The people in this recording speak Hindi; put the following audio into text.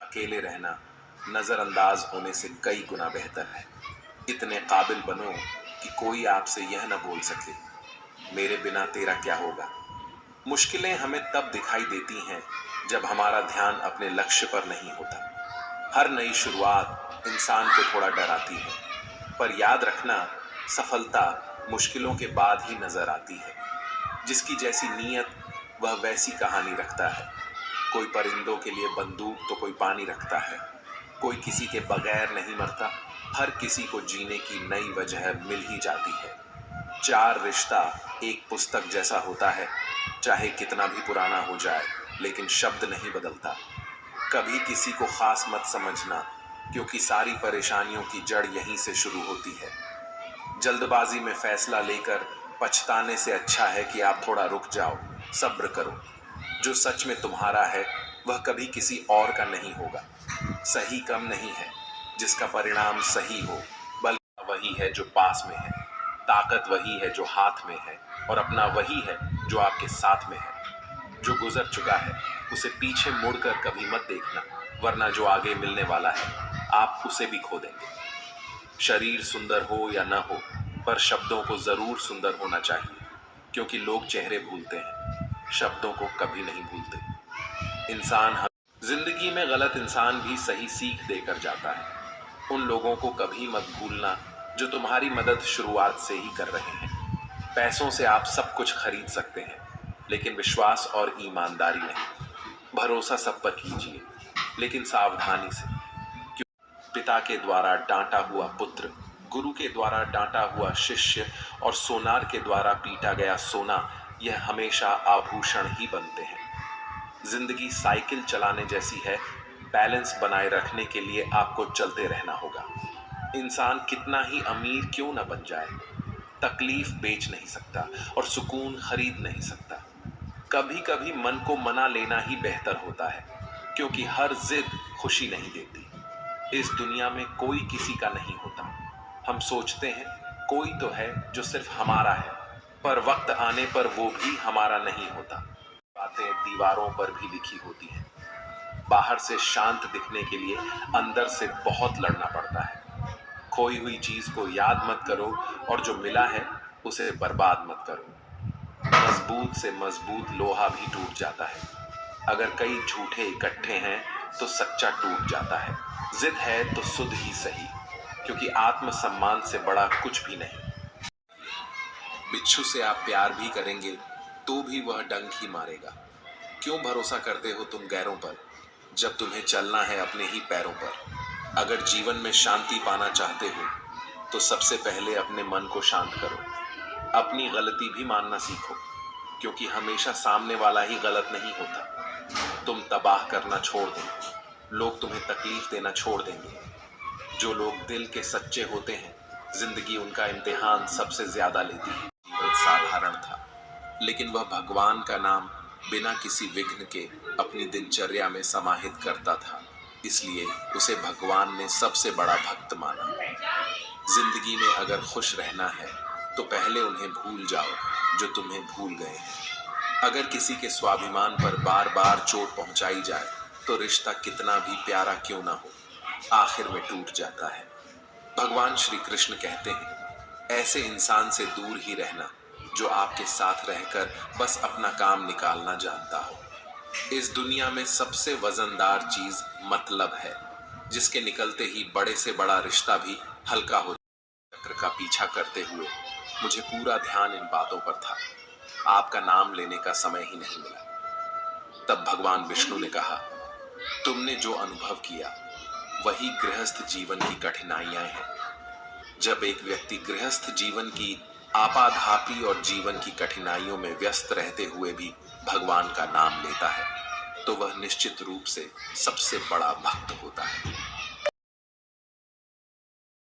अकेले रहना नजरअंदाज होने से कई गुना बेहतर है। इतने काबिल बनो कि कोई आपसे यह न बोल सके, मेरे बिना तेरा क्या होगा। मुश्किलें हमें तब दिखाई देती हैं जब हमारा ध्यान अपने लक्ष्य पर नहीं होता। हर नई शुरुआत इंसान को थोड़ा डराती है, पर याद रखना, सफलता मुश्किलों के बाद ही नजर आती है। जिसकी जैसी नीयत वह वैसी कहानी रखता है। कोई परिंदों के लिए बंदूक तो कोई पानी रखता है। कोई किसी के बगैर नहीं मरता, हर किसी को जीने की नई वजह मिल ही जाती है। चार रिश्ता एक पुस्तक जैसा होता है, चाहे कितना भी पुराना हो जाए, लेकिन शब्द नहीं बदलता। कभी किसी को खास मत समझना, क्योंकि सारी परेशानियों की जड़ यहीं से शुरू होती है। जल्दबाजी में फैसला लेकर पछताने से अच्छा है कि आप थोड़ा रुक जाओ, सब्र करो। जो सच में तुम्हारा है वह कभी किसी और का नहीं होगा। सही कम नहीं है जिसका परिणाम सही हो, बल्कि वही है जो पास में है। ताकत वही है जो हाथ में है, और अपना वही है जो आपके साथ में है। जो गुजर चुका है उसे पीछे मुड़कर कभी मत देखना, वरना जो आगे मिलने वाला है आप उसे भी खो देंगे। शरीर सुंदर हो या न हो, पर शब्दों को जरूर सुंदर होना चाहिए, क्योंकि लोग चेहरे भूलते हैं, शब्दों को कभी नहीं भूलते। जिंदगी में गलत इंसान भी सही सीख देकर जाता है। उन लोगों को कभी मत भूलना जो तुम्हारी मदद शुरुआत से ही कर रहे हैं। पैसों से आप सब कुछ खरीद सकते हैं, लेकिन विश्वास और ईमानदारी नहीं। भरोसा सब पर कीजिए, लेकिन सावधानी से। पिता के द्वारा डांटा हुआ पुत्र, गुरु के द्वारा डांटा हुआ शिष्य और सोनार के द्वारा पीटा गया सोना, यह हमेशा आभूषण ही बनते हैं। जिंदगी साइकिल चलाने जैसी है, बैलेंस बनाए रखने के लिए आपको चलते रहना होगा। इंसान कितना ही अमीर क्यों न बन जाए, तकलीफ बेच नहीं सकता और सुकून खरीद नहीं सकता। कभी कभी मन को मना लेना ही बेहतर होता है, क्योंकि हर जिद खुशी नहीं देती। इस दुनिया में कोई किसी का नहीं होता। हम सोचते हैं कोई तो है जो सिर्फ हमारा है, पर वक्त आने पर वो भी हमारा नहीं होता। बातें दीवारों पर भी लिखी होती हैं। बाहर से शांत दिखने के लिए अंदर से बहुत लड़ना पड़ता है। खोई हुई चीज को याद मत करो, और जो मिला है उसे बर्बाद मत करो। मजबूत से मजबूत लोहा भी टूट जाता है। अगर कई झूठे इकट्ठे हैं तो सच्चा टूट जाता है। जिद है तो सुध ही सही, क्योंकि आत्मसम्मान से बड़ा कुछ भी नहीं। बिच्छू से आप प्यार भी करेंगे तो भी वह डंक ही मारेगा। क्यों भरोसा करते हो तुम गैरों पर, जब तुम्हें चलना है अपने ही पैरों पर। अगर जीवन में शांति पाना चाहते हो तो सबसे पहले अपने मन को शांत करो। अपनी गलती भी मानना सीखो, क्योंकि हमेशा सामने वाला ही गलत नहीं होता। तुम तबाह करना छोड़ दो, लोग तुम्हें तकलीफ देना छोड़ देंगे। जो लोग दिल के सच्चे होते हैं, जिंदगी उनका इम्तिहान सबसे ज्यादा लेती है। जीवन साधारण था, लेकिन वह भगवान का नाम बिना किसी विघ्न के अपनी दिनचर्या में समाहित करता था, इसलिए उसे भगवान ने सबसे बड़ा भक्त माना। जिंदगी में अगर खुश रहना है तो पहले उन्हें भूल जाओ जो तुम्हें भूल गए हैं। अगर किसी के स्वाभिमान पर बार बार चोट पहुंचाई जाए तो रिश्ता कितना भी प्यारा क्यों ना हो, आखिर में टूट जाता है। भगवान श्री कृष्ण कहते हैं, ऐसे इंसान से दूर ही रहना जो आपके साथ रहकर बस अपना काम निकालना जानता हो। इस दुनिया में सबसे वजनदार चीज मतलब है, जिसके निकलते ही बड़े से बड़ा रिश्ता भी हल्का हो। चक्र का पीछा करते हुए मुझे पूरा ध्यान इन बातों पर था। आपका नाम लेने का समय ही नहीं मिला। तब भगवान विष्णु ने कहा, तुमने जो अनुभव किया वही गृहस्थ जीवन की कठिनाइयां हैं। जब एक व्यक्ति गृहस्थ जीवन की आपाधापी और जीवन की कठिनाइयों में व्यस्त रहते हुए भी भगवान का नाम लेता है, तो वह निश्चित रूप से सबसे बड़ा भक्त होता है।